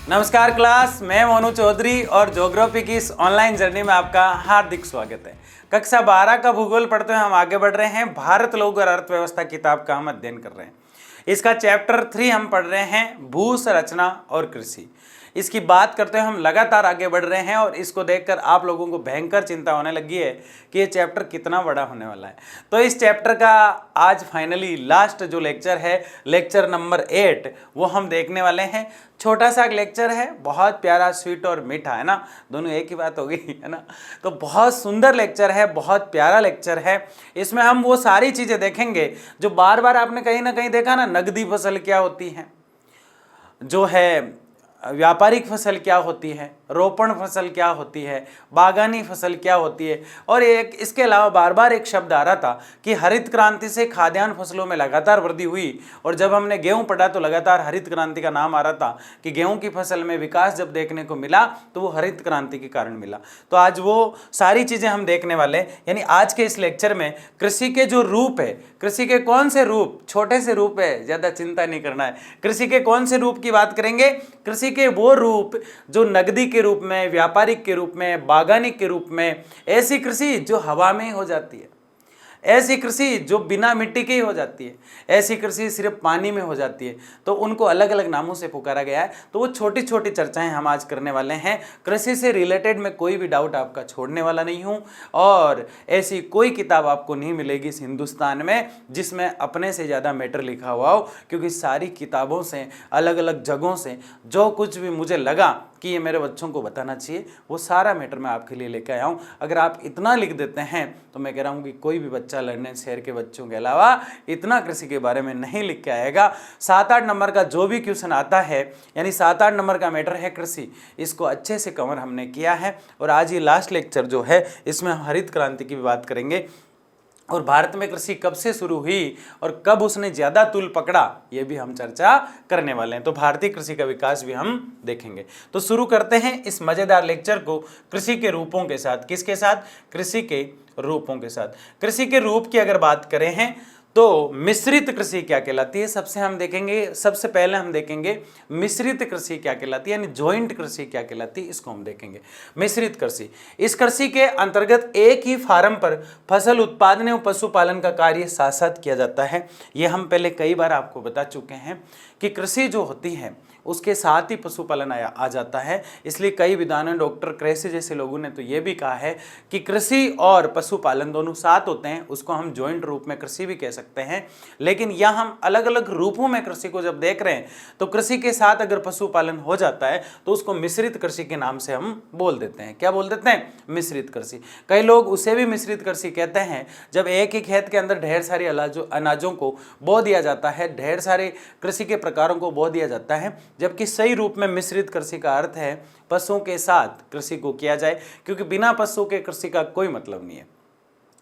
नमस्कार क्लास, मैं मोनू चौधरी और ज्योग्राफी की इस ऑनलाइन जर्नी में आपका हार्दिक स्वागत है। कक्षा 12 का भूगोल पढ़ते हुए हम आगे बढ़ रहे हैं। भारत लोक और अर्थव्यवस्था किताब का हम अध्ययन कर रहे हैं। इसका चैप्टर 3 हम पढ़ रहे हैं, भू संरचना और कृषि। इसकी बात करते हुए हम लगातार आगे बढ़ रहे हैं और इसको देखकर आप लोगों को भयंकर चिंता होने लगी है कि ये चैप्टर कितना बड़ा होने वाला है। तो इस चैप्टर का आज फाइनली लास्ट जो लेक्चर है, लेक्चर नंबर 8, वो हम देखने वाले हैं। छोटा सा लेक्चर है, बहुत प्यारा, स्वीट और मीठा, है ना, दोनों एक ही बात होगी, है ना। तो बहुत सुंदर लेक्चर है, बहुत प्यारा लेक्चर है। इसमें हम वो सारी चीज़ें देखेंगे जो बार बार आपने कहीं ना कहीं देखा ना। नगदी फसल क्या होती है, जो है व्यापारिक फसल क्या होती है, रोपण फसल क्या होती है, बागानी फसल क्या होती है। और एक इसके अलावा बार बार एक शब्द आ रहा था कि हरित क्रांति से खाद्यान्न फसलों में लगातार वृद्धि हुई। और जब हमने गेहूं पढ़ा तो लगातार हरित क्रांति का नाम आ रहा था कि गेहूं की फसल में विकास जब देखने को मिला तो वो हरित क्रांति के कारण मिला। तो आज वो सारी चीज़ें हम देखने वाले हैं। यानी आज के इस लेक्चर में कृषि के जो रूप है, कृषि के कौन से रूप, छोटे से रूप है, ज़्यादा चिंता नहीं करना है। कृषि के कौन से रूप की बात करेंगे? कृषि के वो रूप जो नगदी के रूप में, व्यापारिक के रूप में, बागानी के रूप में, ऐसी कृषि जो हवा में हो जाती है, ऐसी कृषि जो बिना मिट्टी की हो जाती है, ऐसी कृषि सिर्फ पानी में हो जाती है, तो उनको अलग अलग नामों से पुकारा गया है। तो वो छोटी छोटी चर्चाएं हम आज करने वाले हैं। कृषि से रिलेटेड मैं कोई भी डाउट आपका छोड़ने वाला नहीं हूं और ऐसी कोई किताब आपको नहीं मिलेगी इस हिंदुस्तान में जिसमें अपने से ज़्यादा मैटर लिखा हुआ हो, क्योंकि सारी किताबों से, अलग अलग जगहों से जो कुछ भी मुझे लगा कि ये मेरे बच्चों को बताना चाहिए, वो सारा मैटर मैं आपके लिए लेकर आया हूँ। अगर आप इतना लिख देते हैं तो मैं कह रहा हूँ कि कोई भी बच्चा लर्नर शहर के बच्चों के अलावा इतना कृषि के बारे में नहीं लिख के आएगा। 7-8 नंबर का जो भी क्वेश्चन आता है, यानी 7-8 नंबर का मैटर है कृषि, इसको अच्छे से कवर हमने किया है। और आज ये लास्ट लेक्चर जो है इसमें हम हरित क्रांति की भी बात करेंगे और भारत में कृषि कब से शुरू हुई और कब उसने ज़्यादा तूल पकड़ा, ये भी हम चर्चा करने वाले हैं। तो भारतीय कृषि का विकास भी हम देखेंगे। तो शुरू करते हैं इस मज़ेदार लेक्चर को कृषि के रूपों के साथ। किसके साथ? कृषि के रूपों के साथ। कृषि के रूप की अगर बात करें हैं तो मिश्रित कृषि क्या कहलाती है, सबसे पहले हम देखेंगे मिश्रित कृषि क्या कहलाती है, यानी जॉइंट कृषि क्या कहलाती है, इसको हम देखेंगे। मिश्रित कृषि, इस कृषि के अंतर्गत एक ही फार्म पर फसल उत्पादन एवं पशुपालन का कार्य साथ साथ किया जाता है। ये हम पहले कई बार आपको बता चुके हैं कि कृषि जो होती है उसके साथ ही पशुपालन आ जाता है। इसलिए कई विद्वानों, डॉक्टर क्रेसी जैसे लोगों ने तो ये भी कहा है कि कृषि और पशुपालन दोनों साथ होते हैं, उसको हम जॉइंट रूप में कृषि भी कह सकते हैं। लेकिन यहाँ हम अलग अलग रूपों में कृषि को जब देख रहे हैं तो कृषि के साथ अगर पशुपालन हो जाता है तो उसको मिश्रित कृषि के नाम से हम बोल देते हैं। क्या बोल देते हैं? मिश्रित कृषि। कई लोग उसे भी मिश्रित कृषि कहते हैं जब एक ही खेत के अंदर ढेर सारे अनाजों को बो दिया जाता है, ढेर सारे कृषि के प्रकारों को बो दिया जाता है, जबकि सही रूप में मिश्रित कृषि का अर्थ है पशुओं के साथ कृषि को किया जाए, क्योंकि बिना पशु के कृषि का कोई मतलब नहीं है।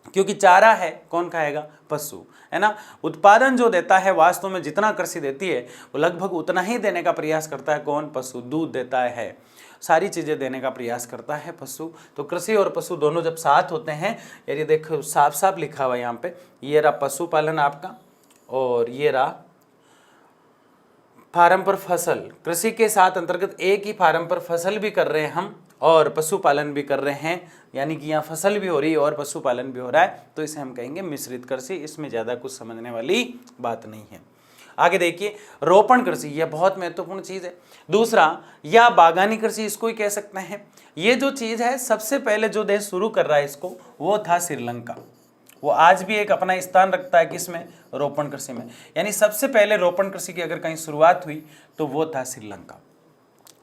क्योंकि चारा है, कौन खाएगा? पशु, है ना। उत्पादन जो देता है, वास्तव में जितना कृषि देती है वो लगभग उतना ही देने का प्रयास करता है। कौन? पशु। दूध देता है, सारी चीज़ें देने का प्रयास करता है पशु। तो कृषि और पशु दोनों जब साथ होते हैं, यदि देखो साफ साफ लिखा हुआ है यहाँ पे, ये रहा पशुपालन आपका और ये रहा फार्म पर फसल। कृषि के साथ अंतर्गत एक ही फार्म पर फसल भी कर रहे हैं हम और पशुपालन भी कर रहे हैं, यानी कि यहाँ फसल भी हो रही है और पशुपालन भी हो रहा है, तो इसे हम कहेंगे मिश्रित कृषि। इसमें ज़्यादा कुछ समझने वाली बात नहीं है। आगे देखिए, रोपण कृषि, यह बहुत महत्वपूर्ण चीज़ है। दूसरा, या बागानी कृषि इसको ही कह सकते हैं। ये जो चीज़ है, सबसे पहले जो देश शुरू कर रहा है इसको, वो था श्रीलंका। वो आज भी एक अपना स्थान रखता है किसमें? रोपण कृषि में। यानी सबसे पहले रोपण कृषि की अगर कहीं शुरुआत हुई तो वो था श्रीलंका।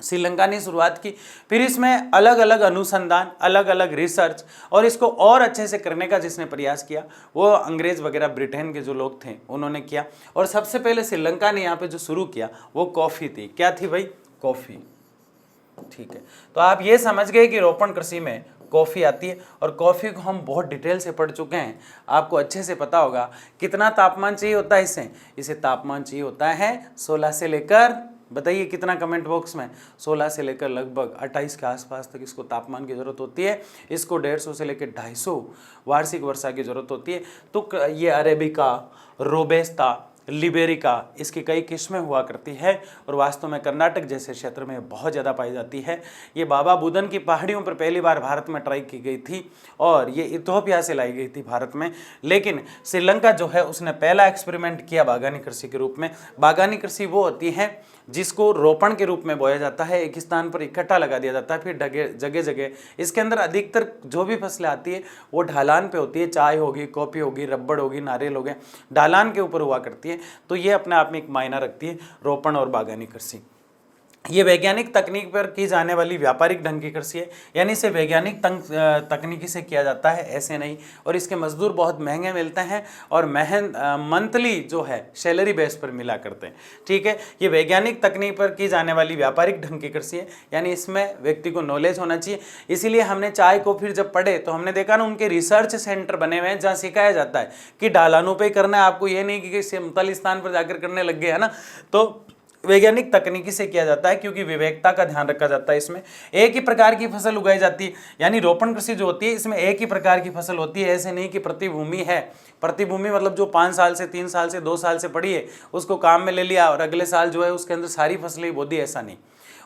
श्रीलंका ने शुरुआत की। फिर इसमें अलग अलग अनुसंधान, अलग अलग रिसर्च और इसको और अच्छे से करने का जिसने प्रयास किया वो अंग्रेज वगैरह, ब्रिटेन के जो लोग थे उन्होंने किया। और सबसे पहले श्रीलंका ने यहाँ पे जो शुरू किया वो कॉफ़ी थी। क्या थी भाई? कॉफ़ी। ठीक है, तो आप ये समझ गए कि रोपण कृषि में कॉफ़ी आती है। और कॉफ़ी को हम बहुत डिटेल से पढ़ चुके हैं, आपको अच्छे से पता होगा कितना तापमान चाहिए होता है इसे तापमान चाहिए होता है 16 से लेकर, बताइए कितना कमेंट बॉक्स में, 16 से लेकर लगभग 28 के आसपास तक इसको तापमान की ज़रूरत होती है। इसको 150 से लेकर 250 वार्षिक वर्षा की ज़रूरत होती है। तो ये अरेबिका, रोबेस्ता, लिबेरिका, इसकी कई किस्में हुआ करती है और वास्तव में कर्नाटक जैसे क्षेत्र में बहुत ज़्यादा पाई जाती है। ये बाबा बुदन की पहाड़ियों पर पहली बार भारत में ट्राई की गई थी और ये इथोपिया से लाई गई थी भारत में, लेकिन श्रीलंका जो है उसने पहला एक्सपेरिमेंट किया बागानी कृषि के रूप में। बागानी कृषि वो होती है जिसको रोपण के रूप में बोया जाता है, एक स्थान पर इकट्ठा लगा दिया जाता है, फिर जगह जगह इसके अंदर अधिकतर जो भी फसलें आती है वो ढालान पे होती है। चाय होगी, कॉफ़ी होगी, रबड़ होगी, नारियल हो गए, ढालान के ऊपर हुआ करती है। तो ये अपने आप में एक मायना रखती है रोपण और बागानी कृषि। ये वैज्ञानिक तकनीक पर की जाने वाली व्यापारिक ढंग की कृषि है, यानी इसे वैज्ञानिक तकनीकी से किया जाता है, ऐसे नहीं। और इसके मजदूर बहुत महंगे मिलते हैं और मंथली जो है सैलरी बेस पर मिला करते हैं। ठीक है, ये वैज्ञानिक तकनीक पर की जाने वाली व्यापारिक ढंग की कृषि है, यानी इसमें व्यक्ति को नॉलेज होना चाहिए। इसीलिए हमने चाय कॉफी जब पढ़े तो हमने देखा ना, उनके रिसर्च सेंटर बने हुए हैं जहाँ सिखाया जाता है कि ढालानों पर करना है आपको, ये नहीं कि समतल स्थान पर जाकर करने लग गए, है ना। तो वैज्ञानिक तकनीकी से किया जाता है क्योंकि विवेकता का ध्यान रखा जाता है। इसमें एक ही प्रकार की फसल उगाई जाती है, यानी रोपण कृषि जो होती है इसमें एक ही प्रकार की फसल होती है। ऐसे नहीं कि प्रतिभूमि है, प्रतिभूमि मतलब जो 5 साल से 3 साल से 2 साल से पड़ी है उसको काम में ले लिया और अगले साल जो है उसके अंदर सारी फसलें बो दी, ऐसा नहीं।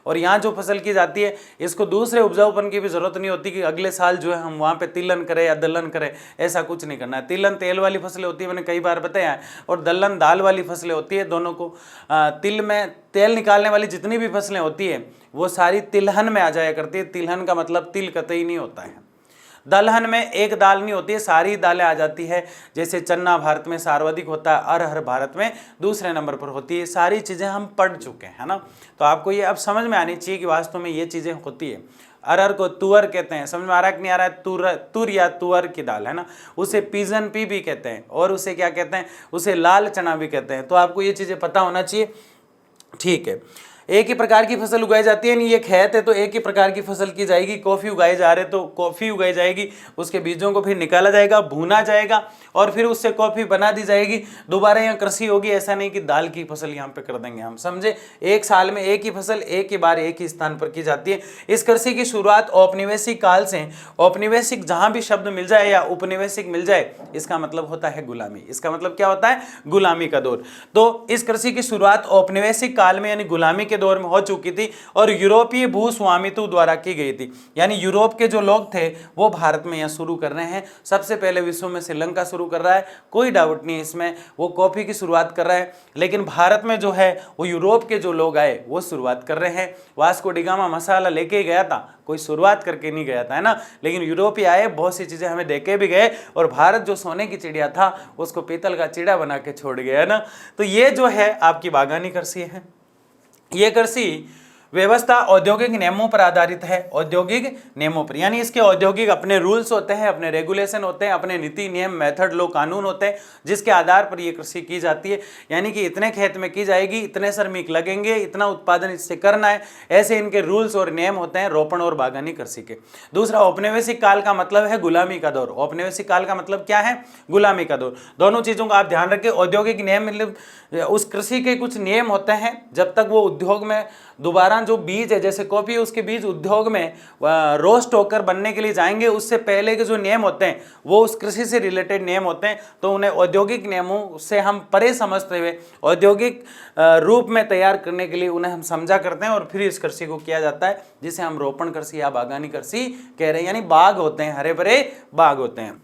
और यहाँ जो फसल की जाती है इसको दूसरे उपजाऊपन की भी जरूरत नहीं होती कि अगले साल जो है हम वहाँ पे तिलहन करें या दलहन करें, ऐसा कुछ नहीं करना है। तिलहन तेल वाली फसलें होती है, मैंने कई बार बताया है, और दलहन दाल वाली फसलें होती है। दोनों को तिल में तेल निकालने वाली जितनी भी फसलें होती है वो सारी तिलहन में आ जाया करती है। तिलहन का मतलब तिल कतई नहीं होता है। दलहन में एक दाल नहीं होती है, सारी दालें आ जाती है। जैसे चन्ना भारत में सर्वाधिक होता है, अरहर भारत में दूसरे नंबर पर होती है। सारी चीज़ें हम पढ़ चुके हैं, है ना। तो आपको ये अब समझ में आनी चाहिए कि वास्तव में ये चीज़ें होती है। अरहर को तुअर कहते हैं, समझ में आ रहा है कि नहीं आ रहा है? तुर या तुअर की दाल, है ना। उसे पिजन पी भी कहते हैं और उसे क्या कहते हैं, उसे लाल चना भी कहते हैं। तो आपको ये चीज़ें पता होना चाहिए। ठीक है, एक ही प्रकार की फसल उगाई जाती है, नहीं ये खेत है तो एक ही प्रकार की फसल की जाएगी। कॉफ़ी उगाई जा रहे तो कॉफ़ी उगाई जाएगी, उसके बीजों को फिर निकाला जाएगा, भूना जाएगा और फिर उससे कॉफ़ी बना दी जाएगी। दोबारा यहाँ कृषि होगी, ऐसा नहीं कि दाल की फसल यहाँ पे कर देंगे हम, समझे। एक साल में एक ही फसल एक ही बार एक ही स्थान पर की जाती है। इस कृषि की शुरुआत औपनिवेशिक काल से, औपनिवेशिक जहाँ भी शब्द मिल जाए या उपनिवेशिक मिल जाए इसका मतलब होता है गुलामी। इसका मतलब क्या होता है? गुलामी का दौर। तो इस कृषि की शुरुआत औपनिवेशिक काल में यानी गुलामी के दौर में हो चुकी थी और यूरोपीय भूस्वामित्व द्वारा की गई थी। यानी यूरोप के जो लोग थे वो भारत में यह शुरू कर रहे हैं। सबसे पहले विश्व में श्रीलंका शुरू कर रहा है, कोई डाउट नहीं इसमें, वो कॉफी की शुरुआत कर रहा है। लेकिन भारत में जो है वो यूरोप के जो लोग आए वो शुरुआत कर रहे हैं। वास्को डी गामा मसाला लेके गया था, कोई शुरुआत करके नहीं गया था, है ना। लेकिन यूरोपीय आए, बहुत सी चीजें हमें देके भी गए और भारत जो सोने की चिड़िया था उसको पीतल का चिड़ा बना के छोड़ गया, है ना। तो ये जो है आपकी बागानी कृषि है। ये कृषि व्यवस्था औद्योगिक नियमों पर आधारित है, औद्योगिक नियमों पर, यानी इसके औद्योगिक अपने रूल्स होते हैं, अपने रेगुलेशन होते हैं, अपने नीति नियम मेथड लो कानून होते हैं जिसके आधार पर ये कृषि की जाती है। यानी कि इतने खेत में की जाएगी, इतने श्रमिक लगेंगे, इतना उत्पादन इससे करना है, ऐसे इनके रूल्स और नियम होते हैं रोपण और बागानी कृषि के। दूसरा, औपनिवेशिक काल का मतलब है गुलामी का दौर। औपनिवेशिक काल का मतलब क्या है? गुलामी का दौर। दोनों चीजों का आप ध्यान रखें। औद्योगिक नियम मतलब उस कृषि के कुछ नियम होते हैं, जब तक वो उद्योग में दोबारा जो बीज है, जैसे कॉफी, उसके बीज उद्योग में रोस्ट होकर बनने के लिए जाएंगे, उससे पहले के जो नियम होते हैं वो उस कृषि से रिलेटेड नियम होते हैं। तो उन्हें औद्योगिक नियमों से हम परे समझते हुए औद्योगिक रूप में तैयार करने के लिए उन्हें हम समझा करते हैं और फिर इस कृषि को किया जाता है, जिसे हम रोपण कृषि या बागानी कृषि कह रहे हैं। यानी बाग होते हैं, हरे भरे बाग होते हैं।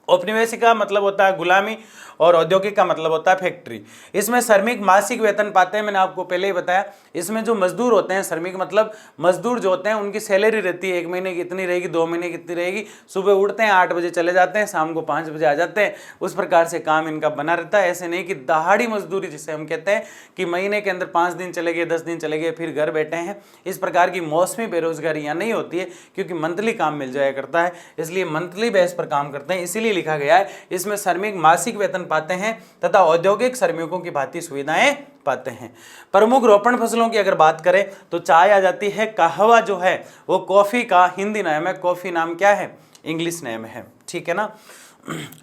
औपनिवेशिक का मतलब होता है गुलामी और औद्योगिक का मतलब होता है फैक्ट्री। इसमें श्रमिक मासिक वेतन पाते हैं, मैंने आपको पहले ही बताया। इसमें जो मजदूर होते हैं, श्रमिक मतलब मजदूर जो होते हैं, उनकी सैलरी रहती है, 1 महीने की इतनी रहेगी, 2 महीने की इतनी रहेगी। सुबह उठते हैं 8 बजे चले जाते हैं, शाम को 5 बजे आ जाते हैं। उस प्रकार से काम इनका बना रहता है। ऐसे नहीं कि दहाड़ी मजदूरी जिसे हम कहते हैं कि महीने के अंदर 5 दिन चले गए, 10 दिन चले गए, फिर घर बैठे हैं। इस प्रकार की मौसमी बेरोजगारी यहाँ नहीं होती है, क्योंकि मंथली काम मिल जाया करता है, इसलिए मंथली बेस पर काम करते हैं। इसीलिए लिखा गया है इसमें श्रमिक मासिक वेतन पाते हैं तथा औद्योगिक श्रमिकों की भांति सुविधाएं पाते हैं। प्रमुख रोपण फसलों की अगर बात करें तो चाय आ जाती है। कहवा जो है वो कॉफी का हिंदी नाम है, कॉफी नाम क्या है? इंग्लिश नेम है, ठीक है ना।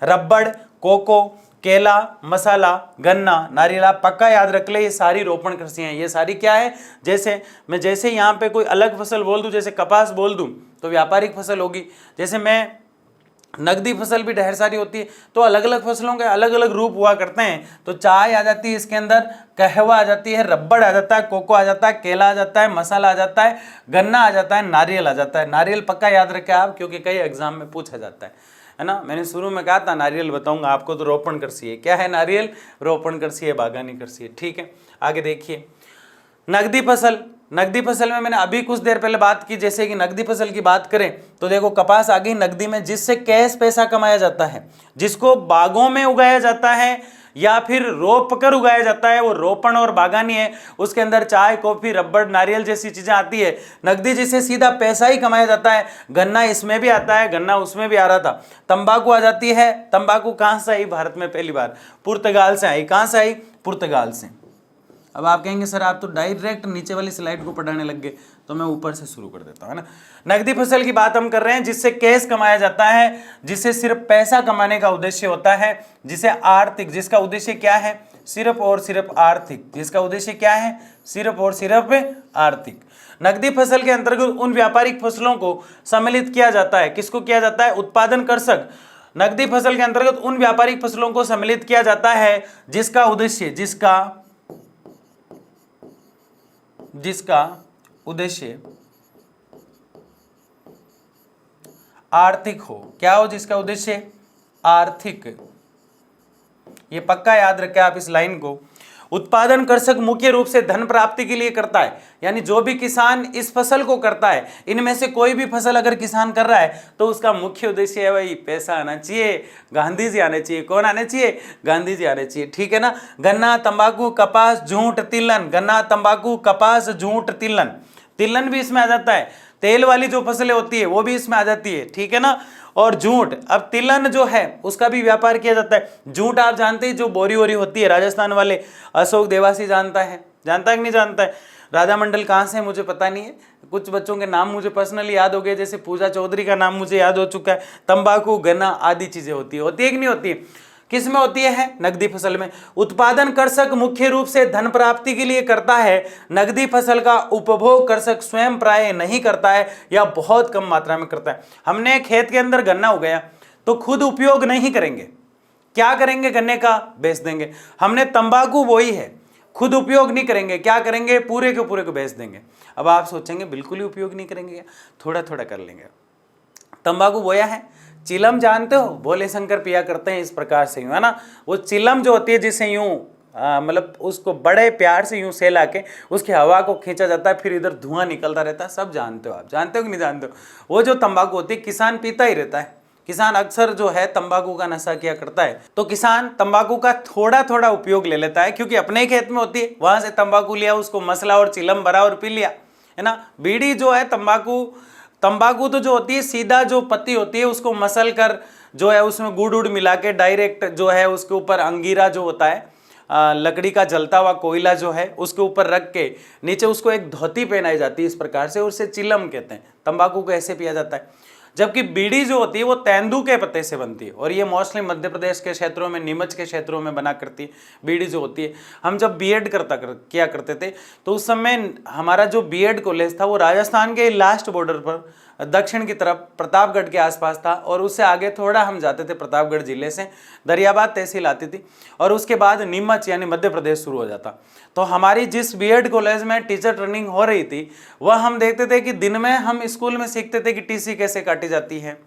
रबड़, कोको, केला, मसाला, गन्ना, नारियल, पक्का याद रख ले, ये सारी रोपण कृषि हैं। ये सारी क्या है? जैसे यहाँ पे कोई अलग फसल बोल दूं, जैसे कपास बोल दूं तो व्यापारिक फसल होगी। जैसे मैं नकदी फसल भी ढेर सारी होती है। तो अलग अलग फसलों के अलग अलग रूप हुआ करते हैं। तो चाय आ जाती है इसके अंदर, कहवा आ जाती है, रबड़ आ जाता है, कोको आ जाता है, केला आ जाता है, मसाला आ जाता है, गन्ना आ जाता है, नारियल आ जाता है। नारियल पक्का याद रखें आप, क्योंकि कई एग्जाम में पूछा जाता है ना। मैंने शुरू में कहा था नारियल बताऊंगा आपको, तो रोपण कृषि है। क्या है नारियल? रोपण कृषि है, बागानी कृषि है। ठीक है, आगे देखिए नकदी फसल। नकदी फसल में मैंने अभी कुछ देर पहले बात की, जैसे कि नकदी फसल की बात करें तो देखो कपास आ गई नकदी में, जिससे कैश पैसा कमाया जाता है, जिसको बागों में उगाया जाता है या फिर रोप कर उगाया जाता है, वो रोपण और बागानी है। उसके अंदर चाय, कॉफी, रबड़, नारियल जैसी चीजें आती है। नकदी जिससे सीधा पैसा ही कमाया जाता है। गन्ना इसमें भी आता है, गन्ना उसमें भी आ रहा था। तंबाकू आ जाती है। तंबाकू कहां से आई भारत में? पहली बार पुर्तगाल से आई। कहां से आई? पुर्तगाल से। अब आप कहेंगे सर आप तो डायरेक्ट नीचे वाली स्लाइड को पढ़ाने लग गए, तो मैं ऊपर से शुरू कर देता हूं, है ना। नकदी फसल की बात हम कर रहे हैं, जिससे कैश कमाया जाता है, जिससे सिर्फ पैसा कमाने का उद्देश्य होता है, जिसे आर्थिक, जिसका उद्देश्य क्या है? सिर्फ और सिर्फ आर्थिक। जिसका उद्देश्य क्या है? सिर्फ और सिर्फ आर्थिक। नकदी फसल के अंतर्गत उन व्यापारिक फसलों को सम्मिलित किया जाता है। किसको किया जाता है? उत्पादन कृषक। नकदी फसल के अंतर्गत उन व्यापारिक फसलों को सम्मिलित किया जाता है जिसका उद्देश्य आर्थिक हो। क्या हो? जिसका उद्देश्य आर्थिक। ये पक्का याद रखें आप इस लाइन को। उत्पादन कृषक मुख्य रूप से धन प्राप्ति के लिए करता है, यानी जो भी किसान इस फसल को करता है, इनमें से कोई भी फसल अगर किसान कर रहा है तो उसका मुख्य उद्देश्य है भाई पैसा आना चाहिए, गांधी जी आने चाहिए। कौन आने चाहिए? गांधी जी आने चाहिए। ठीक है ना। गन्ना, तंबाकू, कपास, जूट, तिलहन। गन्ना, तंबाकू, कपास, जूट, तिलहन। तिलहन भी इसमें आ जाता है। तेल वाली जो फसलें होती है वो भी इसमें आ जाती है। ठीक है ना। और जूट, अब तिलहन जो है उसका भी व्यापार किया जाता है। जूट आप जानते हैं जो बोरी वोरी होती है, राजस्थान वाले अशोक देवासी जानता है कि नहीं जानता है? राधा मंडल कहाँ से है मुझे पता नहीं है, कुछ बच्चों के नाम मुझे पर्सनली याद हो गए, जैसे पूजा चौधरी का नाम मुझे याद हो चुका है। तंबाकू, गन्ना आदि चीजें होती है कि नहीं होती है? किस में होती है? नकदी फसल में। उत्पादन कृषक मुख्य रूप से धन प्राप्ति के लिए करता है। नकदी फसल का उपभोग कृषक स्वयं प्राय नहीं करता है या बहुत कम मात्रा में करता है। हमने खेत के अंदर गन्ना उगाया तो खुद उपयोग नहीं करेंगे। क्या करेंगे? गन्ने का बेच देंगे। हमने तंबाकू बोई है, खुद उपयोग नहीं करेंगे। क्या करेंगे? पूरे के पूरे को बेच देंगे। अब आप सोचेंगे बिल्कुल ही उपयोग नहीं करेंगे, थोड़ा थोड़ा कर लेंगे। तंबाकू बोया है, चिलम जानते हो? भोले शंकर पिया करते हैं इस प्रकार से, है ना। वो चिलम जो होती है जिसे यूं मतलब उसको बड़े प्यार से यूं सेला के उसकी हवा को खींचा जाता है, फिर इधर धुआं निकलता रहता है। सब जानते हो आप, जानते हो कि नहीं जानते हो? वो जो तंबाकू होती है किसान पीता ही रहता है। किसान अक्सर जो है तंबाकू का नशा किया करता है। तो किसान तंबाकू का थोड़ा थोड़ा उपयोग ले लेता है, क्योंकि अपने ही खेत में होती है, वहां से तंबाकू लिया, उसको मसला और चिलम भरा और पी लिया, है ना। बीड़ी जो है तंबाकू तो जो होती है सीधा जो पत्ती होती है उसको मसल कर जो है उसमें गुड़ उड़ मिला के डायरेक्ट जो है उसके ऊपर अंगीरा जो होता है, लकड़ी का जलता हुआ कोयला जो है उसके ऊपर रख के नीचे उसको एक धोती पहनाई जाती है इस प्रकार से, और उसे चिलम कहते हैं। तंबाकू को ऐसे पिया जाता है। जबकि बीड़ी जो होती है वो तेंदू के पत्ते से बनती है, और ये मोस्टली मध्य प्रदेश के क्षेत्रों में, नीमच के क्षेत्रों में बना करती है बीड़ी जो होती है। हम जब बीएड किया करते थे तो उस समय हमारा जो बीएड कॉलेज था वो राजस्थान के लास्ट बॉर्डर पर दक्षिण की तरफ प्रतापगढ़ के आसपास था, और उससे आगे थोड़ा हम जाते थे प्रतापगढ़ जिले से, दरियाबाद तहसील आती थी, और उसके बाद नीमच यानी मध्य प्रदेश शुरू हो जाता। तो हमारी जिस बीएड कॉलेज में टीचर ट्रेनिंग हो रही थी वह हम देखते थे कि दिन में हम स्कूल में सीखते थे कि टीसी कैसे काटी जाती है,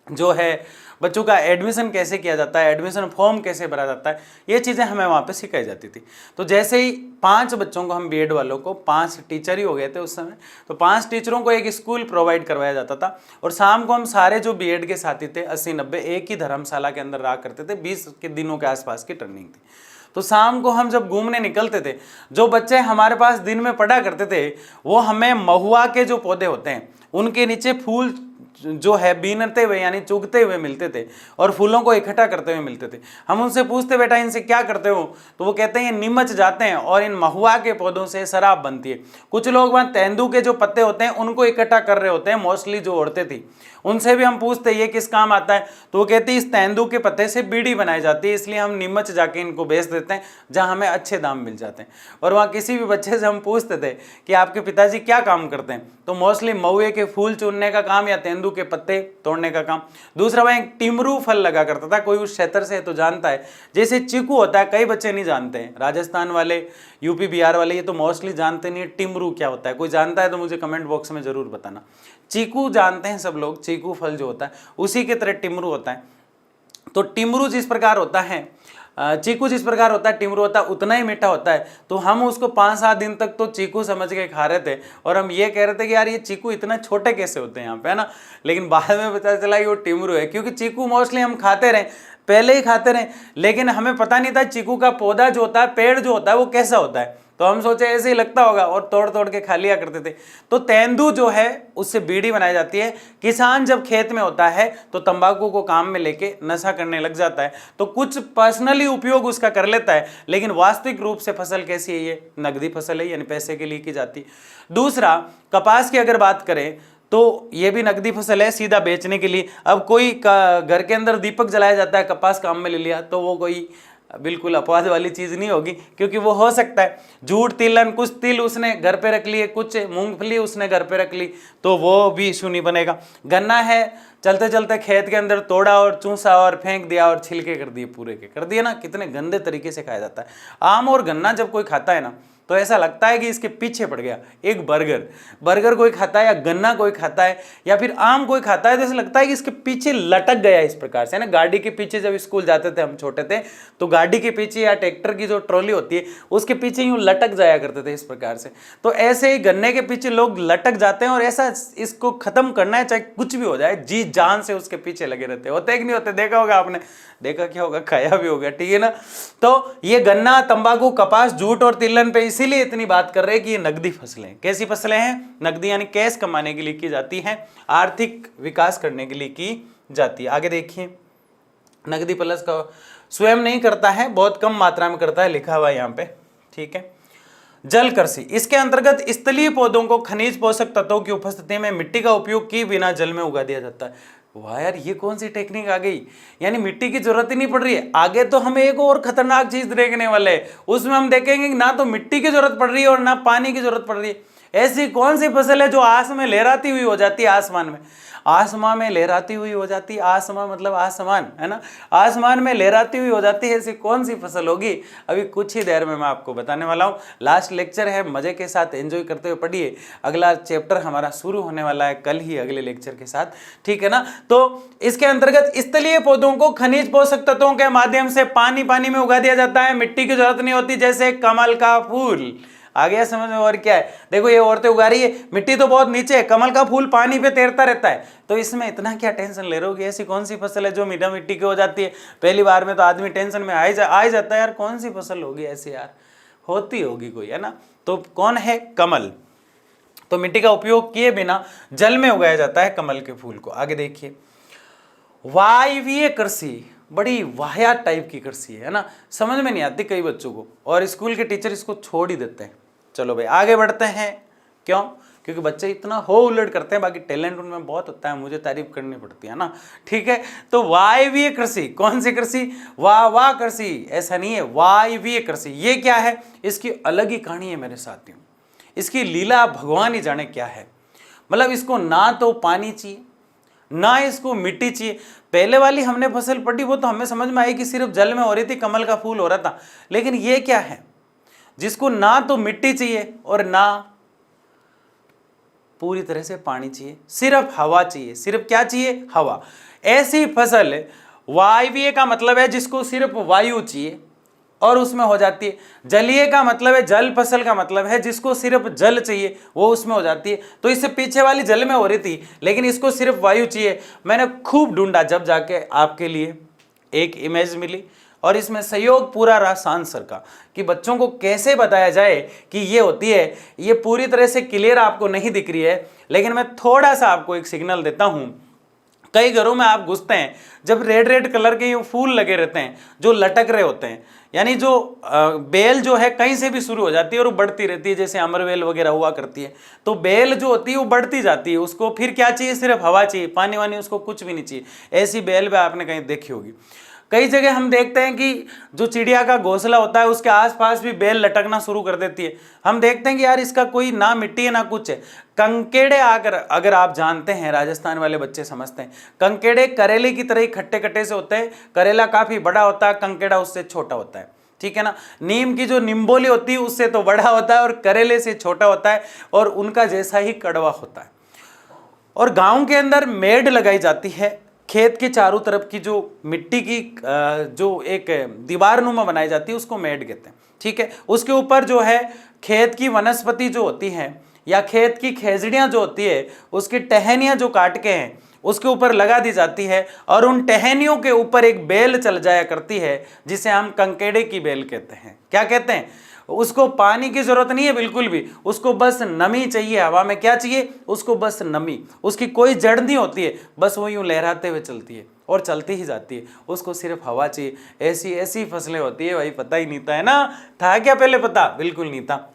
जो है बच्चों का एडमिशन कैसे किया जाता है, एडमिशन फॉर्म कैसे भरा जाता है, ये चीज़ें हमें वहाँ पे सिखाई जाती थी। तो जैसे ही 5 बच्चों को, हम बीएड वालों को 5 टीचर ही हो गए थे उस समय, तो 5 टीचरों को एक स्कूल प्रोवाइड करवाया जाता था, और शाम को हम सारे जो बीएड के साथी थे 80-90 एक ही धर्मशाला के अंदर रहा करते थे। 20 के दिनों के आसपास की ट्रेनिंग थी। तो शाम को हम जब घूमने निकलते थे, जो बच्चे हमारे पास दिन में पढ़ा करते थे वो हमें महुआ के जो पौधे होते हैं उनके नीचे फूल जो है बीनते हुए यानी चुगते हुए मिलते थे, और फूलों को इकट्ठा करते हुए मिलते थे। हम उनसे पूछते बेटा इनसे क्या करते हो, तो वो कहते हैं ये नीमच जाते हैं और इन महुआ के पौधों से शराब बनती है। कुछ लोग वहाँ तेंदू के जो पत्ते होते हैं उनको इकट्ठा कर रहे होते हैं, मोस्टली जो औरतें थी, उनसे भी हम पूछते ये किस काम आता है, तो वो कहते हैं इस तेंदू के पत्ते से बीड़ी बनाई जाती है, इसलिए हम नीमच जाके इनको बेच देते हैं जहाँ हमें अच्छे दाम मिल जाते हैं। और वहाँ किसी भी बच्चे से हम पूछते थे कि आपके पिताजी क्या काम करते हैं, तो मोस्टली महुए के फूल चुनने का काम या तेंदू तेंदू के पत्ते तोड़ने का काम। दूसरा वह एक टिमरू फल लगा करता था, कोई उस क्षेत्र से है तो जानता है। जैसे चीकू होता है, कई बच्चे नहीं जानते हैं, राजस्थान वाले, यूपी बिहार वाले ये तो मोस्टली जानते नहीं है टिमरू क्या होता है। कोई जानता है तो मुझे कमेंट बॉक्स में जरूर बताना। चीकू जानते हैं सब लोग, चीकू फल जो होता है उसी की तरह टिमरू होता है। तो टिमरू जिस प्रकार होता है, चीकू जिस प्रकार होता है, टिमरू होता है उतना ही मीठा होता है। तो हम उसको 5-7 दिन तक तो चीकू समझ के खा रहे थे और हम ये कह रहे थे कि यार ये चीकू इतना छोटे कैसे होते हैं यहाँ पे, है ना। लेकिन बाद में पता चला कि वो टिमरू है, क्योंकि चीकू मोस्टली हम खाते रहे, पहले ही खाते रहे, लेकिन हमें पता नहीं था चीकू का पौधा जो होता है, पेड़ जो होता है वो कैसा होता है। तो हम सोचे ऐसे ही लगता होगा और तोड़ तोड़ के खा लिया करते थे। तो तेंदू जो है उससे बीड़ी बनाई जाती है। किसान जब खेत में होता है तो तंबाकू को काम में लेके नशा करने लग जाता है, तो कुछ पर्सनली उपयोग उसका कर लेता है, लेकिन वास्तविक रूप से फसल कैसी है, ये नकदी फसल है, यानी पैसे के लिए की जाती है। दूसरा, कपास की अगर बात करें तो ये भी नकदी फसल है, सीधा बेचने के लिए। अब कोई घर के अंदर दीपक जलाया जाता है, कपास काम में ले लिया, तो वो कोई बिल्कुल अपवाद वाली चीज नहीं होगी, क्योंकि वो हो सकता है जूट तिलहन, कुछ तिल उसने घर पे रख लिए, कुछ मूंगफली उसने घर पे रख ली, तो वो भी इशू नहीं बनेगा। गन्ना है, चलते चलते खेत के अंदर तोड़ा और चूसा और फेंक दिया और छिलके कर दिए, पूरे के कर दिए ना, कितने गंदे तरीके से खाया जाता है। आम और गन्ना जब कोई खाता है ना तो ऐसा लगता है कि इसके पीछे पड़ गया। एक बर्गर कोई खाता है या गन्ना कोई खाता है या फिर आम कोई खाता है तो ऐसा लगता है कि इसके पीछे लटक गया इस प्रकार से, है ना। गाड़ी के पीछे जब स्कूल जाते थे हम छोटे थे तो गाड़ी के पीछे या ट्रैक्टर की जो ट्रॉली होती है उसके पीछे यूं लटक जाया करते थे इस प्रकार से। तो ऐसे ही गन्ने के पीछे लोग लटक जाते हैं और ऐसा इसको खत्म करना है, चाहे कुछ भी हो जाए, जी जान से उसके पीछे लगे रहते हैं। होते कि नहीं होते, देखा होगा आपने, देखा क्या होगा, खाया भी होगा, ठीक है ना। तो ये गन्ना, तंबाकू, कपास, जूट और तिलहन पे इसीलिए इतनी बात कर रहे हैं कि ये नकदी फसलें। कैसी फसलें हैं? नकदी यानी कैश कमाने के लिए की जाती है, आर्थिक विकास करने के लिए की जाती है। आगे देखिए, नकदी प्लस का स्वयं नहीं करता है, बहुत कम मात्रा में करता है, लिखा हुआ है यहाँ पे, ठीक है। जल कृषि, इसके अंतर्गत स्थलीय पौधों को खनिज पोषक तत्वों की उपस्थिति में मिट्टी का उपयोग किए बिना जल में उगा दिया जाता है। वाह यार, ये कौन सी टेक्निक आ गई, यानी मिट्टी की जरूरत ही नहीं पड़ रही है। आगे तो हमें एक और खतरनाक चीज देखने वाले हैं, उसमें हम देखेंगे कि ना तो मिट्टी की जरूरत पड़ रही है और ना पानी की जरूरत पड़ रही है। ऐसी कौन सी फसल है जो आसमान में लहराती हुई हो जाती है, आसमान में, आसमान में लहराती हुई हो जाती है, आसमान मतलब आसमान, है ना, आसमान में लहराती हुई हो जाती है, ऐसी कौन सी फसल होगी? अभी कुछ ही देर में मैं आपको बताने वाला हूँ। लास्ट लेक्चर है, मजे के साथ एंजॉय करते हुए पढ़िए। अगला चैप्टर हमारा शुरू होने वाला है कल ही, अगले लेक्चर के साथ, ठीक है ना। तो इसके अंतर्गत स्थलीय पौधों को खनिज पोषक तत्वों के माध्यम से पानी में उगा दिया जाता है, मिट्टी की जरूरत नहीं होती, जैसे कमल का फूल। आ गया समझ में? और क्या है, देखो ये औरतें उगा रही है, मिट्टी तो बहुत नीचे है, कमल का फूल पानी पे तैरता रहता है, तो इसमें इतना क्या टेंशन ले रहे हो कि ऐसी कौन सी फसल है जो मीठा मिट्टी की हो जाती है? पहली बार में तो आदमी टेंशन में आ जाता है, यार कौन सी फसल होगी ऐसी, यार होती होगी कोई, है ना। तो कौन है? कमल। तो मिट्टी का उपयोग किए बिना जल में उगाया जाता है कमल के फूल को। आगे देखिए, वायवीय कृषि, बड़ी वाहियात टाइप की कृषि है ना, समझ में नहीं आती कई बच्चों को, और स्कूल के टीचर इसको छोड़ ही देते हैं। चलो भाई आगे बढ़ते हैं। क्यों? क्योंकि बच्चे इतना हो उलट करते हैं, बाकी टैलेंट उनमें बहुत होता है, मुझे तारीफ करनी पड़ती है ना, ठीक है। तो वायवीय कृषि, कौन सी कृषि? वाह कृषि, ऐसा नहीं है, वायवीय कृषि। ये क्या है? इसकी अलग ही कहानी है मेरे साथियों, इसकी लीला भगवान ही जाने क्या है। मतलब इसको ना तो पानी चाहिए ना इसको मिट्टी चाहिए। पहले वाली हमने फसल पढ़ी वो तो हमें समझ में आई कि सिर्फ जल में हो रही थी, कमल का फूल हो रहा था, लेकिन ये क्या है जिसको ना तो मिट्टी चाहिए और ना पूरी तरह से पानी चाहिए, सिर्फ हवा चाहिए। सिर्फ क्या चाहिए? हवा। ऐसी फसल वायवीय का मतलब है जिसको सिर्फ वायु चाहिए और उसमें हो जाती है। जलीय का मतलब है, जल फसल का मतलब है जिसको सिर्फ जल चाहिए, वो उसमें हो जाती है। तो इससे पीछे वाली जल में हो रही थी, लेकिन इसको सिर्फ वायु चाहिए। मैंने खूब ढूंढा, जब जाके आपके लिए एक इमेज मिली, और इसमें सहयोग पूरा रहा सांस सर का कि बच्चों को कैसे बताया जाए कि ये होती है। ये पूरी तरह से क्लियर आपको नहीं दिख रही है, लेकिन मैं थोड़ा सा आपको एक सिग्नल देता हूं। कई घरों में आप घुसते हैं, जब रेड कलर के ये फूल लगे रहते हैं जो लटक रहे होते हैं, यानी जो बेल जो है कहीं से भी शुरू हो जाती है और वो बढ़ती रहती है, जैसे अमरवेल वगैरह हुआ करती है। तो बेल जो होती है वो बढ़ती जाती है, उसको फिर क्या चाहिए? सिर्फ हवा चाहिए, पानी वानी उसको कुछ भी नहीं चाहिए। ऐसी बेल भी आपने कहीं देखी होगी। कई जगह हम देखते हैं कि जो चिड़िया का घोंसला होता है उसके आसपास भी बेल लटकना शुरू कर देती है। हम देखते हैं कि यार इसका कोई ना मिट्टी है ना कुछ है। कंकेड़े आकर, अगर आप जानते हैं, राजस्थान वाले बच्चे समझते हैं, कंकेड़े करेले की तरह ही खट्टे खट्टे से होते हैं। करेला काफी बड़ा होता है, कंकेड़ा उससे छोटा होता है, ठीक है ना। नीम की जो निम्बोली होती है उससे तो बड़ा होता है और करेले से छोटा होता है और उनका जैसा ही कड़वा होता है। और गांव के अंदर मेड़ लगाई जाती है, खेत के चारों तरफ की जो मिट्टी की जो एक दीवार नुमा बनाई जाती है उसको मेड़ कहते हैं, ठीक है। उसके ऊपर जो है खेत की वनस्पति जो होती है या खेत की खेजड़ियां जो होती है उसकी टहनियां जो काट के हैं उसके ऊपर लगा दी जाती है और उन टहनियों के ऊपर एक बेल चल जाया करती है जिसे हम कंकेड़े की बेल कहते हैं। क्या कहते हैं? उसको पानी की जरूरत नहीं है बिल्कुल भी, उसको बस नमी चाहिए। हवा में क्या चाहिए? उसको बस नमी। उसकी कोई जड़ नहीं होती है, बस वो यूं लहराते हुए चलती है और चलती ही जाती है। उसको सिर्फ हवा चाहिए। ऐसी ऐसी फसलें होती है भाई, पता ही नहीं था, है ना? था क्या पहले पता? बिल्कुल नहीं था।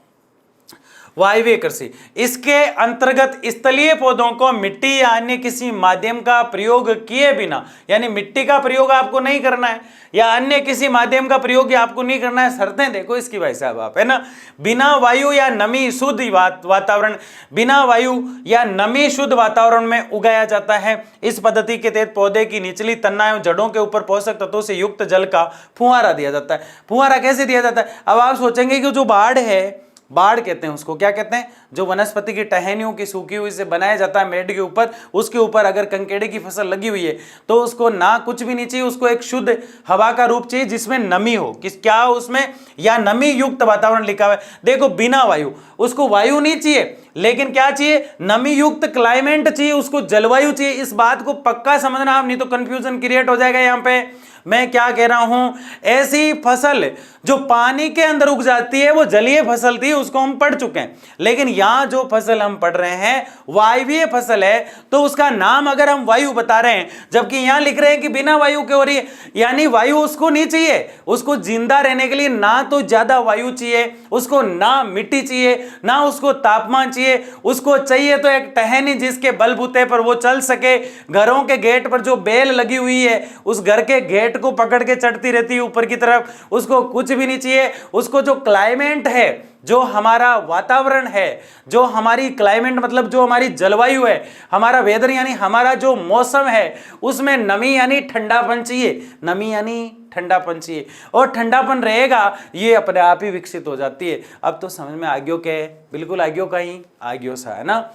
वायवीय कृषि, इसके अंतर्गत स्थलीय पौधों को मिट्टी या अन्य किसी माध्यम का प्रयोग किए बिना, यानी मिट्टी का प्रयोग आपको नहीं करना है या अन्य किसी माध्यम का प्रयोग आपको नहीं करना है। शर्तें देखो इसकी भाई साहब आप, है ना। बिना वायु या नमी शुद्ध वातावरण, बिना वायु या नमी शुद्ध वातावरण में उगाया जाता है। इस पद्धति के तहत पौधे की निचली तना एवं जड़ों के ऊपर पोषक तत्वों से युक्त जल का फुहारा दिया जाता है। फुहारा कैसे दिया जाता है? अब आप सोचेंगे कि जो बाढ़ है, बाढ़ कहते हैं उसको, क्या कहते हैं? जो वनस्पति की टहनियों की सूखी हुई से बनाया जाता है मेड़ के ऊपर, उसके ऊपर अगर कंकेड़े की फसल लगी हुई है तो उसको ना कुछ भी नहीं चाहिए, उसको एक शुद्ध हवा का रूप चाहिए जिसमें नमी हो। क्या उसमें? या नमी युक्त वातावरण लिखा हुआ है। देखो बिना वायु, उसको वायु नहीं चाहिए लेकिन क्या चाहिए? नमी युक्त क्लाइमेट चाहिए, उसको जलवायु चाहिए। इस बात को पक्का समझना आप, नहीं तो कंफ्यूजन क्रिएट हो जाएगा। यहां पे मैं क्या कह रहा हूं, ऐसी फसल जो पानी के अंदर उग जाती है वो जलीय फसल थी, उसको हम पढ़ चुके हैं। लेकिन यहां जो फसल हम पढ़ रहे हैं वायवीय फसल है, तो उसका नाम अगर हम वायु बता रहे हैं, जबकि यहां लिख रहे हैं कि बिना वायु के हो रही है, यानी वायु उसको नहीं चाहिए। उसको जिंदा रहने के लिए ना तो ज्यादा वायु चाहिए, उसको ना मिट्टी चाहिए, ना उसको तापमान चाहिए, उसको चाहिए तो एक टहनी जिसके बलबूते पर वो चल सके। घरों के गेट पर जो बेल लगी हुई है उस घर के गेट को पकड़ के चढ़ती रहती है ऊपर की तरफ, उसको कुछ भी नहीं चाहिए। उसको जो क्लाइमेट है, जो हमारा वातावरण है, जो हमारी क्लाइमेट मतलब जो हमारी जलवायु है, हमारा वेदर यानी हमारा जो मौसम है, उसमें नमी यानी ठंडापन चाहिए। नमी यानी ठंडापन चाहिए और ठंडापन रहेगा, ये अपने आप ही विकसित हो जाती है। अब तो समझ में आग्यो क्या है? बिल्कुल आग्यो का ही आग्यो सा, है ना।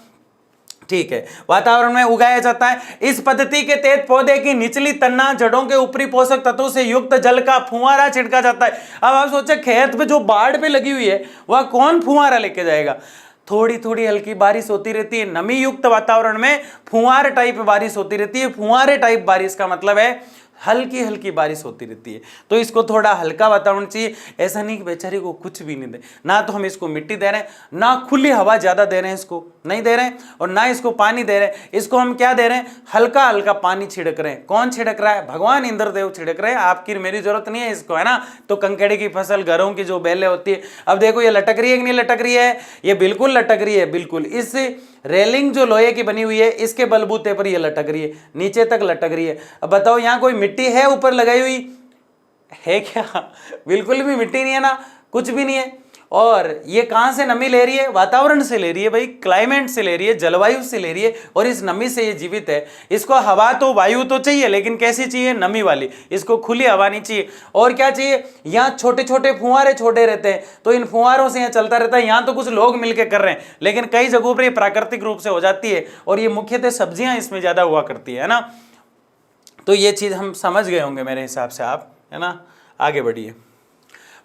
ठीक है, वातावरण में उगाया जाता है। इस पद्धति के तहत पौधे की निचली तना जड़ों के ऊपरी पोषक तत्वों से युक्त जल का फुहारा छिड़का जाता है। अब आप सोचे खेत पे जो बाढ़ पे लगी हुई है वह कौन फुहारा लेके जाएगा? थोड़ी थोड़ी हल्की बारिश होती रहती है। नमी युक्त वातावरण में फुहार टाइप बारिश होती रहती है। फुहारे टाइप बारिश का मतलब है हल्की हल्की बारिश होती रहती है। तो इसको थोड़ा हल्का वातावरण चाहिए। ऐसा नहीं कि बेचारे को कुछ भी नहीं दे, ना तो हम इसको मिट्टी दे रहे हैं, ना खुली हवा ज्यादा दे रहे हैं, इसको नहीं दे रहे हैं, और ना इसको पानी दे रहे हैं। इसको हम क्या दे रहे हैं? हल्का हल्का पानी छिड़क रहे हैं। कौन छिड़क रहा है? भगवान इंद्रदेव छिड़क रहे हैं। आपकी मेरी जरूरत नहीं है इसको, है ना। तो कंकेड़े की फसल, घरों की जो बेलें होती है, अब देखो ये लटक रही है कि नहीं लटक रही है? ये बिल्कुल लटक रही है, बिल्कुल। इस रेलिंग जो लोहे की बनी हुई है इसके बलबूते पर ये लटक रही है, नीचे तक लटक रही है। अब बताओ यहाँ कोई मिट्टी है ऊपर लगाई हुई है क्या? बिल्कुल भी मिट्टी नहीं है ना, कुछ भी नहीं है। और ये कहां से नमी ले रही है? वातावरण से ले रही है भाई, क्लाइमेट से ले रही है, जलवायु से ले रही है, और इस नमी से ये जीवित है। इसको हवा तो, वायु तो चाहिए, लेकिन कैसी चाहिए? नमी वाली। इसको खुली हवा नहीं चाहिए। और क्या चाहिए? यहाँ छोटे छोटे फुहारे छोटे रहते हैं, तो इन फुहारों से यहाँ चलता रहता है। यहाँ तो कुछ लोग मिलकर कर रहे हैं, लेकिन कई जगहों पर ये प्राकृतिक रूप से हो जाती है, और ये मुख्यतः सब्जियां इसमें ज्यादा हुआ करती है ना। तो ये चीज हम समझ गए होंगे मेरे हिसाब से आप, है ना। आगे बढ़िए।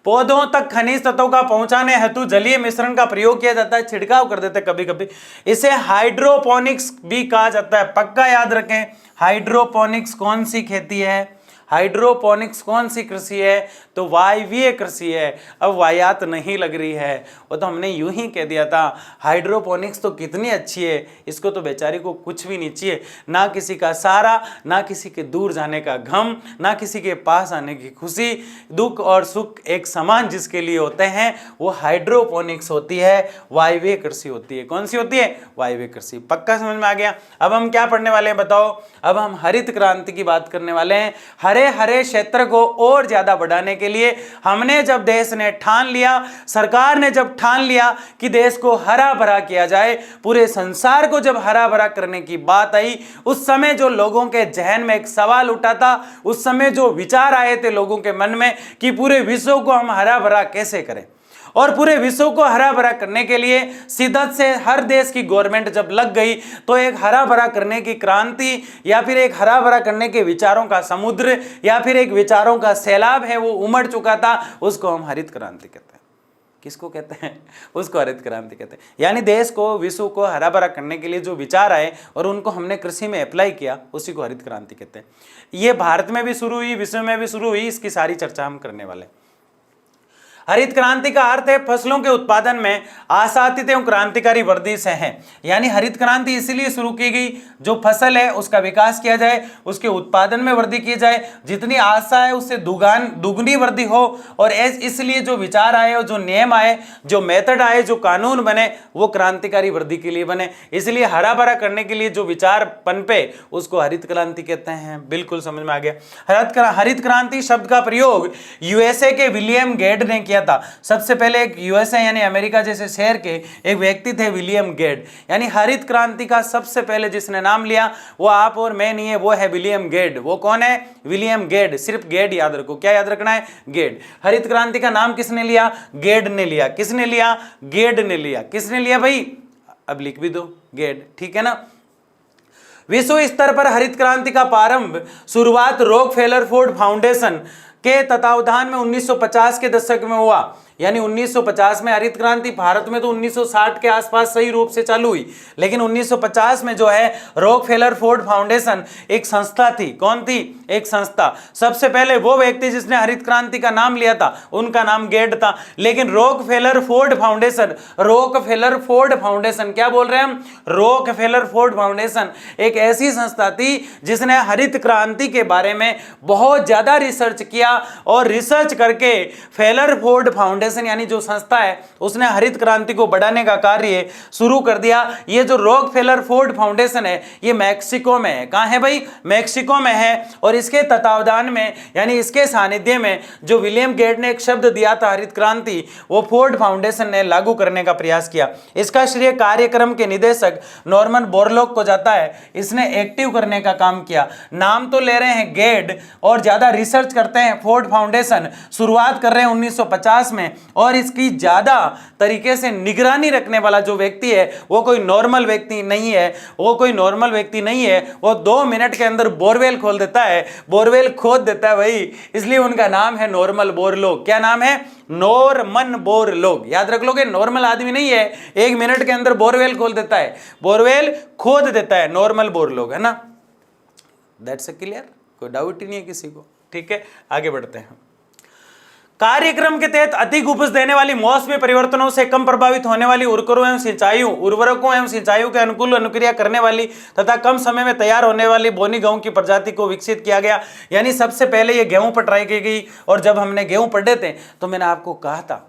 पौधों तक खनिज तत्वों का पहुंचाने हेतु जलीय मिश्रण का प्रयोग किया जाता है, छिड़काव कर देते हैं कभी कभी। इसे हाइड्रोपोनिक्स भी कहा जाता है, पक्का याद रखें। हाइड्रोपोनिक्स कौन सी खेती है? हाइड्रोपोनिक्स कौन सी कृषि है? तो वायवीय कृषि है। अब वायात नहीं लग रही है, वो तो हमने यूं ही कह दिया था। हाइड्रोपोनिक्स तो कितनी अच्छी है, इसको तो बेचारी को कुछ भी नहीं चाहिए, ना किसी का सहारा, ना किसी के दूर जाने का गम, ना किसी के पास आने की खुशी। दुख और सुख एक समान जिसके लिए होते हैं वो हाइड्रोपोनिक्स होती है, वायवीय कृषि होती है। कौन सी होती है? वायवीय कृषि। पक्का समझ में आ गया? अब हम क्या पढ़ने वाले हैं बताओ? अब हम हरित क्रांति की बात करने वाले हैं। हरे हरे क्षेत्र को और ज्यादा बढ़ाने के लिए हमने जब देश ने ठान लिया, सरकार ने जब ठान लिया कि देश को हरा भरा किया जाए, पूरे संसार को जब हरा भरा करने की बात आई, उस समय जो लोगों के जहन में एक सवाल उठा था, उस समय जो विचार आए थे लोगों के मन में कि पूरे विश्व को हम हरा भरा कैसे करें, और पूरे विश्व को हरा भरा करने के लिए शिद्दत से हर देश की गवर्नमेंट जब लग गई तो एक हरा भरा करने की क्रांति या फिर एक हरा भरा करने के विचारों का समुद्र या फिर एक विचारों का सैलाब है वो उमड़ चुका था। उसको हम हरित क्रांति कहते हैं। किसको कहते हैं? उसको हरित क्रांति कहते हैं। यानी देश को, विश्व को हरा भरा करने के लिए जो विचार आए और उनको हमने कृषि में अप्लाई किया, उसी को हरित क्रांति कहते हैं। ये भारत में भी शुरू हुई, विश्व में भी शुरू हुई, इसकी सारी चर्चा हम करने वाले हैं। हरित क्रांति का अर्थ है फसलों के उत्पादन में आशातीत एवं क्रांतिकारी वृद्धि से है। यानी हरित क्रांति इसलिए शुरू की गई, जो फसल है उसका विकास किया जाए, उसके उत्पादन में वृद्धि की जाए, जितनी आशा है उससे दुगनी वृद्धि हो। और इसलिए जो विचार आए, जो नियम आए, जो मेथड आए, जो कानून बने, वो क्रांतिकारी वृद्धि के लिए बने। इसलिए हरा भरा करने के लिए जो विचार पनपे उसको हरित क्रांति कहते हैं। बिल्कुल समझ में आ गया। हरित क्रांति शब्द का प्रयोग यूएसए के विलियम गेड ने किया था। सबसे पहले एक यूएसए यानी अमेरिका जैसे शहर के एक व्यक्ति थे विलियम गेड। यानी हरित क्रांति का सबसे पहले जिसने नाम लिया वो आप और मैं नहीं है, वो है विलियम गेड। वो कौन है? विलियम गेड। सिर्फ गेड याद रखो। क्या याद रखना है? गेड। हरित क्रांति का नाम किसने लिया? गेड ने लिया। किसने लिया? गेड ने लिया। किसने लिया भाई? अब लिख भी दो, गेड। ठीक है ना। विश्व स्तर पर हरित क्रांति का प्रारंभ शुरुआत रॉकफेलर फोर्ड फाउंडेशन के तत्वावधान में 1950 के दशक में हुआ। यानी 1950 में हरित क्रांति, भारत में तो 1960 के आसपास सही रूप से चालू हुई, लेकिन 1950 में जो है रॉकफेलर फोर्ड फाउंडेशन एक संस्था थी। कौन थी? एक संस्था। सबसे पहले वो व्यक्ति जिसने हरित क्रांति का नाम लिया था उनका नाम गेड था, लेकिन Rockefeller Ford foundation, Rockefeller Ford foundation, क्या बोल रहे हैं हम? रॉकफेलर फोर्ड फाउंडेशन एक ऐसी संस्था थी जिसने हरित क्रांति के बारे में बहुत ज्यादा रिसर्च किया, और रिसर्च करके फेलर फोर्ड फाउंडेशन यानी जो संस्था है उसने हरित क्रांति को बढ़ाने का कार्य शुरू कर दिया। ये जो रॉकफेलर फोर्ड फाउंडेशन है ये मैक्सिको में है। कहां है भाई? मैक्सिको में है। और इसके तत्वावधान में यानी इसके सानिध्य में जो विलियम गेट ने एक शब्द दिया था हरित क्रांति, वो फोर्ड फाउंडेशन ने लागू करने का प्रयास किया। इसका श्रेय कार्यक्रम के निदेशक नॉर्मन बोरलॉग को जाता है। इसने एक्टिव करने का काम किया। नाम तो ले रहे हैं गेड और ज्यादा रिसर्च करते हैं फोर्ड फाउंडेशन। शुरुआत कर रहे हैं 1950 में, और इसकी ज्यादा तरीके से निगरानी रखने वाला जो व्यक्ति है वो कोई नॉर्मल व्यक्ति नहीं है। वो कोई नॉर्मल व्यक्ति नहीं है। वो 2 मिनट के अंदर बोरवेल खोल देता है, बोरवेल खोद देता है भाई। इसलिए उनका नाम है नॉर्मन बोरलॉग। क्या नाम है? Norman Borlaug. याद रख लोगे, नॉर्मल आदमी नहीं है, 1 मिनट के अंदर बोरवेल खोल देता है, बोरवेल खोद देता है, नॉर्मल बोरलॉग, है ना। That's clear? कोई डाउट ही नहीं है किसी को। ठीक है, आगे बढ़ते हैं। कार्यक्रम के तहत अधिक उपज देने वाली मौसमी परिवर्तनों से कम प्रभावित होने वाली उर्वरकों एवं सिंचाइयों के अनुकूल अनुक्रिया करने वाली तथा कम समय में तैयार होने वाली बोनी गेहूं की प्रजाति को विकसित किया गया। यानी सबसे पहले ये गेहूं पर ट्राई की गई, और जब हमने गेहूं पढ़े थे तो मैंने आपको कहा था,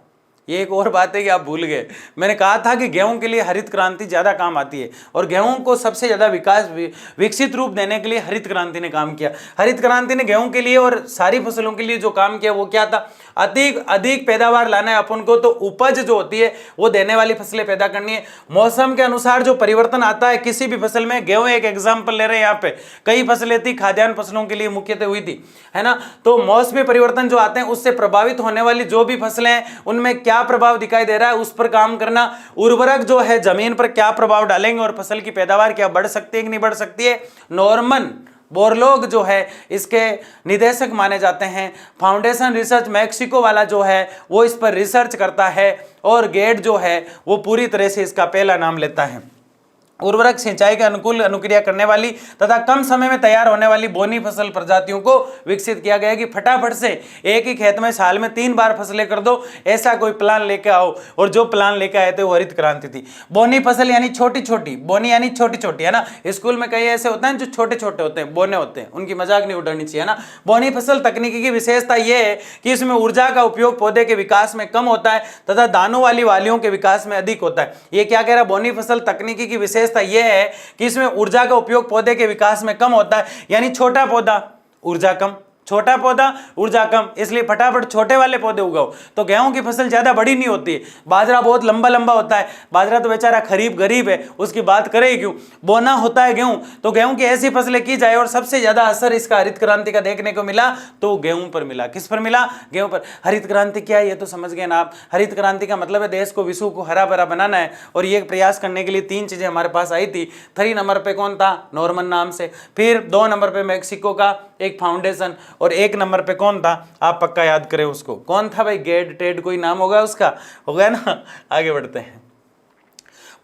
ये एक और बात है कि आप भूल गए, मैंने कहा था कि गेहूं के लिए हरित क्रांति ज्यादा काम आती है, और गेहूं को सबसे ज्यादा विकसित रूप देने के लिए हरित क्रांति ने काम किया। हरित क्रांति ने गेहूं के लिए और सारी फसलों के लिए जो काम किया वो क्या था? अधिक पैदावार लाना है अपन को, तो उपज जो होती है वो देने वाली फसलें पैदा करनी है। मौसम के अनुसार जो परिवर्तन आता है किसी भी फसल में, गेहूं एक एग्जाम्पल ले रहे हैं यहाँ पे, कई फसलें थी खाद्यान्न फसलों के लिए मुख्यतः हुई थी, है ना। तो मौसमी परिवर्तन जो आते हैं उससे प्रभावित होने वाली जो भी फसलें हैं उनमें क्या प्रभाव दिखाई दे रहा है उस पर काम करना। उर्वरक जो है जमीन पर क्या प्रभाव डालेंगे और फसल की पैदावार क्या बढ़ सकती है कि नहीं बढ़ सकती है। नॉर्मन बोरलॉग जो है इसके निदेशक माने जाते हैं। फाउंडेशन रिसर्च मैक्सिको वाला जो है वो इस पर रिसर्च करता है, और गेट जो है वो पूरी तरह से इसका पहला नाम लेता है। उर्वरक सिंचाई के अनुकूल अनुक्रिया करने वाली तथा कम समय में तैयार होने वाली बोनी फसल प्रजातियों को विकसित किया गया कि फटाफट से एक ही खेत में साल में 3 बार फसलें कर दो, ऐसा कोई प्लान लेके आओ। और जो प्लान लेके आए थे वो हरित क्रांति थी। बोनी फसल यानी छोटी छोटी, बोनी यानी छोटी छोटी, है ना। स्कूल में कई ऐसे होते हैं जो छोटे छोटे होते हैं, बोने होते हैं, उनकी मजाक नहीं उड़ानी चाहिए, है ना। बोनी फसल तकनीकी की विशेषता यह है कि इसमें ऊर्जा का उपयोग पौधे के विकास में कम होता है तथा दानों वाली वालियों के विकास में अधिक होता है। ये क्या कह रहा है, बोनी फसल तकनीकी की विशेषता यह है कि इसमें ऊर्जा का उपयोग पौधे के विकास में कम होता है, यानी छोटा पौधा ऊर्जा कम, छोटा पौधा ऊर्जा कम, इसलिए फटाफट छोटे वाले पौधे उगाओ। तो गेहूं की फसल ज्यादा बड़ी नहीं होती है, बाजरा बहुत लंबा लंबा होता है। बाजरा तो बेचारा गरीब है, उसकी बात करें क्यों, बोना होता है गेहूं। तो गेहूं की ऐसी फसलें की जाए और सबसे ज्यादा असर इसका हरित क्रांति का देखने को मिला तो गेहूं पर मिला। किस पर मिला, गेहूं पर। हरित क्रांति क्या है ये तो समझ गए ना आप। हरित क्रांति का मतलब है देश को, विश्व को हरा भरा बनाना है। और ये प्रयास करने के लिए 3 चीजें हमारे पास आई थी। 3 नंबर पे कौन था, नॉर्मन नाम से। फिर 2 नंबर पे मैक्सिको का एक फाउंडेशन, और 1 नंबर पे कौन था, आप पक्का याद करें उसको, कौन था भाई, गेड टेड कोई नाम होगा उसका, होगा ना। आगे बढ़ते हैं।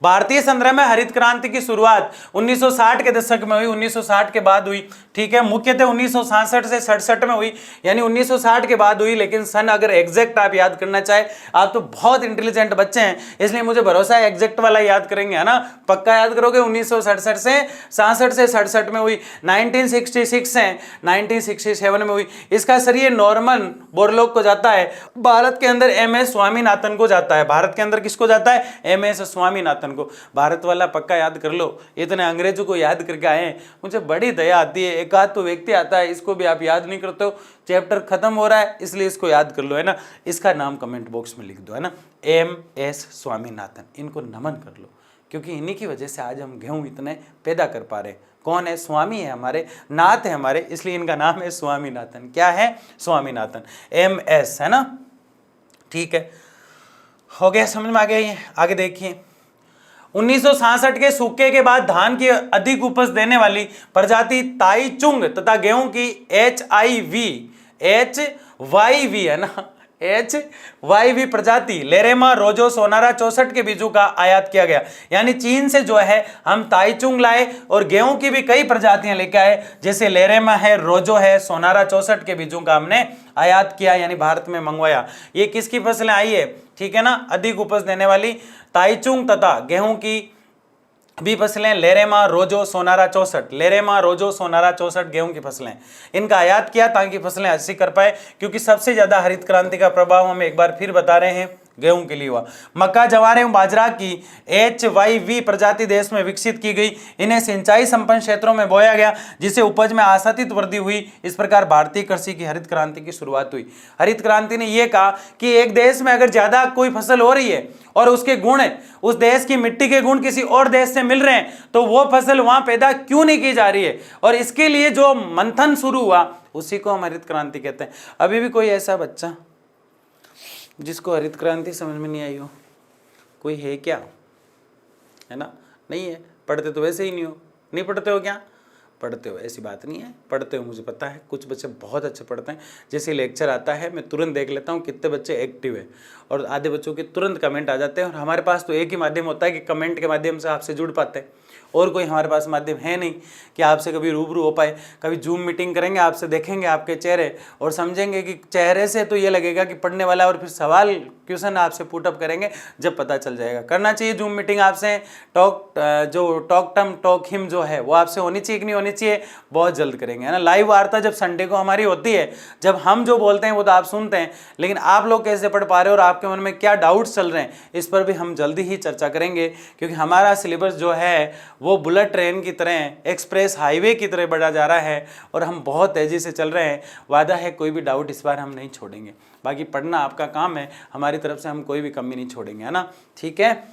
भारतीय संदर्भ में हरित क्रांति की शुरुआत 1960 के दशक में हुई, 1960 के बाद हुई, ठीक है। मुख्यतः 1966 से 67 में हुई, यानी 1960 के बाद हुई। लेकिन सन अगर एग्जैक्ट आप याद करना चाहे, आप तो बहुत इंटेलिजेंट बच्चे हैं, इसलिए मुझे भरोसा है एग्जैक्ट वाला याद करेंगे, है ना, पक्का याद करोगे। 1967 से 66 से 67 में हुई। 1966 से 1967 में हुई। इसका श्रेय नॉर्मन बोरलॉग को जाता है। भारत के अंदर MS स्वामीनाथन को जाता है। भारत के अंदर किसको जाता है, MS स्वामीनाथन को। भारत वाला पक्का याद कर लो। इतने अंग्रेजों को याद करके आए हैं, मुझे बड़ी दया आती है। एक आध तो व्यक्ति आता है, इसको भी आप याद नहीं करते हो। चैप्टर खत्म हो रहा है इसलिए इसको याद कर लो, है ना। इसका नाम कमेंट बॉक्स में लिख दो, है ना, MS स्वामीनाथन। इनको नमन कर लो, क्योंकि इन्हीं की वजह से आज हम गेहूं इतने पैदा कर पा रहे हैं। कौन है, स्वामी है हमारे, नाथ है हमारे, इसलिए इनका नाम है स्वामीनाथन। क्या है, स्वामीनाथन, MS, है ना। ठीक है, हो गया, समझ में आ गया ये। आगे देखिए, 1966 के सूखे के बाद धान की अधिक उपज देने वाली प्रजाति ताईचुंग तथा गेहूं की HYV है ना, HYV प्रजाति लेरेमा रोजो सोनारा 64 के बीजों का आयात किया गया। यानी चीन से जो है हम ताईचुंग लाए और गेहूं की भी कई प्रजातियां लेके आए, जैसे लेरेमा है, रोजो है, सोनारा 64 के बीजों का हमने आयात किया, यानी भारत में मंगवाया। ये किसकी फसलें आई है, ठीक है ना, अधिक उपज देने वाली ताईचुंग तथा गेहूं की भी फसलें लेरेमा रोजो सोनारा 64, लेरेमा रोजो सोनारा 64 गेहूं की फसलें, इनका आयात किया ताकि फसलें अच्छी कर पाए। क्योंकि सबसे ज्यादा हरित क्रांति का प्रभाव हम एक बार फिर बता रहे हैं गेहूं के लिए हुआ। मक्का, जवार एवं बाजरा की HYV प्रजाति देश में विकसित की गई। इन्हें सिंचाई संपन्न क्षेत्रों में बोया गया, जिससे उपज में आशातीत वृद्धि हुई। इस प्रकार भारतीय कृषि की हरित क्रांति की शुरुआत हुई। हरित क्रांति ने यह कहा कि एक देश में अगर ज्यादा कोई फसल हो रही है और उसके गुण, उस देश की मिट्टी के गुण किसी और देश से मिल रहे हैं, तो वो फसल वहां पैदा क्यों नहीं की जा रही है। और इसके लिए जो मंथन शुरू हुआ उसी को हम हरित क्रांति कहते हैं। अभी भी कोई ऐसा बच्चा जिसको हरित क्रांति समझ में नहीं आई हो, कोई है क्या, है ना, नहीं है। पढ़ते तो वैसे ही नहीं हो, नहीं पढ़ते हो क्या, पढ़ते हो, ऐसी बात नहीं है, पढ़ते हो, मुझे पता है। कुछ बच्चे बहुत अच्छे पढ़ते हैं, जैसे लेक्चर आता है मैं तुरंत देख लेता हूँ कितने बच्चे एक्टिव है, और आधे बच्चों के तुरंत कमेंट आ जाते हैं। और हमारे पास तो एक ही माध्यम होता है कि कमेंट के माध्यम से आपसे जुड़ पाते हैं, और कोई हमारे पास माध्यम है नहीं कि आपसे कभी रूबरू हो पाए। कभी जूम मीटिंग करेंगे, आपसे देखेंगे आपके चेहरे और समझेंगे कि चेहरे से तो ये लगेगा कि पढ़ने वाला, और फिर सवाल क्वेश्चन आपसे पुटअप करेंगे, जब पता चल जाएगा। करना चाहिए जूम मीटिंग आपसे, टॉक हिम जो है वो आपसे होनी चाहिए कि नहीं होनी चाहिए, बहुत जल्द करेंगे, है ना। लाइव वार्ता जब संडे को हमारी होती है, जब हम जो बोलते हैं वो तो आप सुनते हैं, लेकिन आप लोग कैसे पढ़ पा रहे हो और आपके मन में क्या डाउट्स चल रहे हैं, इस पर भी हम जल्दी ही चर्चा करेंगे। क्योंकि हमारा सिलेबस जो है वो बुलेट ट्रेन की तरह, एक्सप्रेस हाईवे की तरह बढ़ा जा रहा है, और हम बहुत तेजी से चल रहे हैं। वादा है कोई भी डाउट इस बार हम नहीं छोड़ेंगे। बाकी पढ़ना आपका काम है, हमारी तरफ से हम कोई भी कमी नहीं छोड़ेंगे, है ना, ठीक है।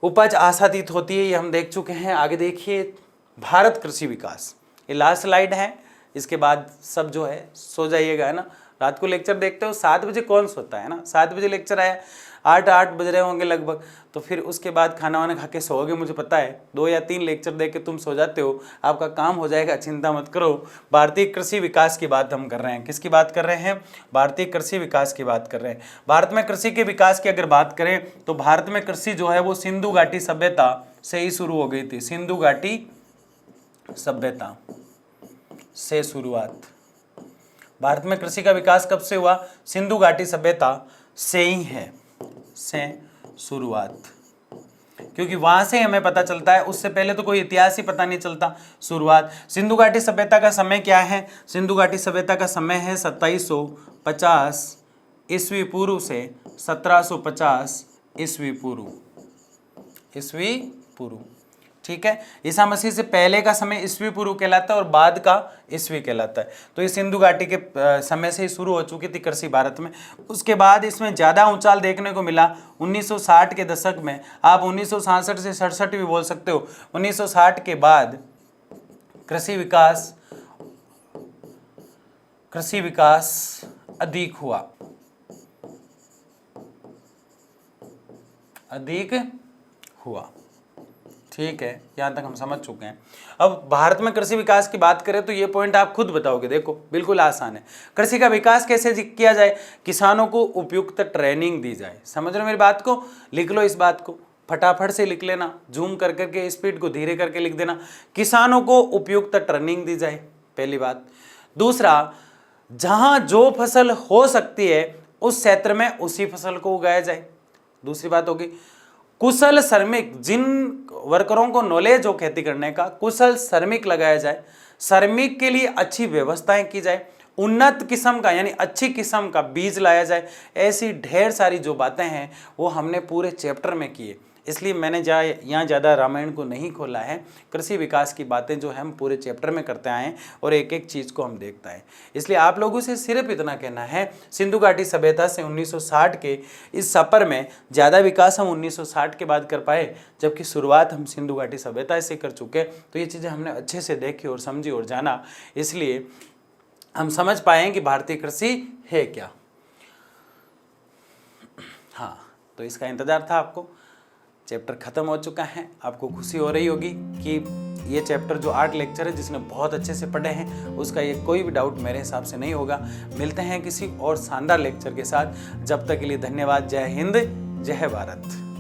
उपज आशातीत होती है, ये हम देख चुके हैं। आगे देखिए, भारत कृषि विकास, ये लास्ट स्लाइड है, इसके बाद सब जो है सो जाइएगा, है ना। रात को लेक्चर देखते हो, 7 बजे कौन सोता है ना, 7 बजे लेक्चर आया, 8 बज रहे होंगे लगभग, तो फिर उसके बाद खाना वाना खा के सोओगे, मुझे पता है। 2 या 3 लेक्चर देख के तुम सो जाते हो, आपका काम हो जाएगा, चिंता मत करो। भारतीय कृषि विकास की बात हम कर रहे हैं। किसकी बात कर रहे हैं, भारतीय कृषि विकास की बात कर रहे हैं। भारत में कृषि के विकास की अगर बात करें तो भारत में कृषि जो है वो सिंधु घाटी सभ्यता से ही शुरू हो गई थी। सिंधु घाटी सभ्यता से शुरुआत। भारत में कृषि का विकास कब से हुआ? सिंधु घाटी सभ्यता से ही है, से शुरुआत, क्योंकि वहां से हमें पता चलता है, उससे पहले तो कोई इतिहास ही पता नहीं चलता। शुरुआत सिंधु घाटी सभ्यता का समय क्या है? सिंधु घाटी सभ्यता का समय है 2750 ईस्वी पूर्व से 1750 ईस्वी पूर्व। ठीक है, ईसा मसीह से पहले का समय ईस्वी पूर्व कहलाता है और बाद का ईस्वी कहलाता है। तो ये सिंधु घाटी के समय से ही शुरू हो चुकी थी कृषि भारत में। उसके बाद इसमें ज़्यादा उछाल देखने को मिला 1960 के दशक में। आप 1966 से 67 भी बोल सकते हो। 1960 के बाद कृषि विकास अधिक हुआ। ठीक है, यहां तक हम समझ चुके हैं। अब भारत में कृषि विकास की बात करें तो ये पॉइंट आप खुद बताओगे। देखो, बिल्कुल आसान है। कृषि का विकास कैसे किया जाए? किसानों को उपयुक्त ट्रेनिंग दी जाए। समझ रहे हो मेरी बात को? लिख लो इस बात को, फटाफट से लिख लेना, जूम कर करके स्पीड को धीरे करके लिख देना। किसानों को उपयुक्त ट्रेनिंग दी जाए, पहली बात। दूसरा, जहां जो फसल हो सकती है उस क्षेत्र में उसी फसल को उगाया जाए। दूसरी बात होगी कुशल श्रमिक, जिन वर्करों को नॉलेज हो खेती करने का, कुशल श्रमिक लगाया जाए। श्रमिक के लिए अच्छी व्यवस्थाएं की जाए। उन्नत किस्म का यानी अच्छी किस्म का बीज लाया जाए। ऐसी ढेर सारी जो बातें हैं वो हमने पूरे चैप्टर में की है, इसलिए मैंने यहाँ ज़्यादा रामायण को नहीं खोला है। कृषि विकास की बातें जो है हम पूरे चैप्टर में करते आए हैं और एक एक चीज़ को हम देखता है। इसलिए आप लोगों से सिर्फ इतना कहना है, सिंधु घाटी सभ्यता से 1960 के इस सफ़र में ज़्यादा विकास हम 1960 के बाद कर पाए, जबकि शुरुआत हम सिंधु घाटी सभ्यता से कर चुके। तो ये चीज़ें हमने अच्छे से देखी और समझी और जाना, इसलिए हम समझ पाए कि भारतीय कृषि है क्या। हाँ, तो इसका इंतज़ार था आपको। चैप्टर ख़त्म हो चुका है। आपको खुशी हो रही होगी कि ये चैप्टर जो 8 लेक्चर है जिसने बहुत अच्छे से पढ़े हैं, उसका ये कोई भी डाउट मेरे हिसाब से नहीं होगा। मिलते हैं किसी और शानदार लेक्चर के साथ। जब तक के लिए धन्यवाद। जय हिंद, जय भारत।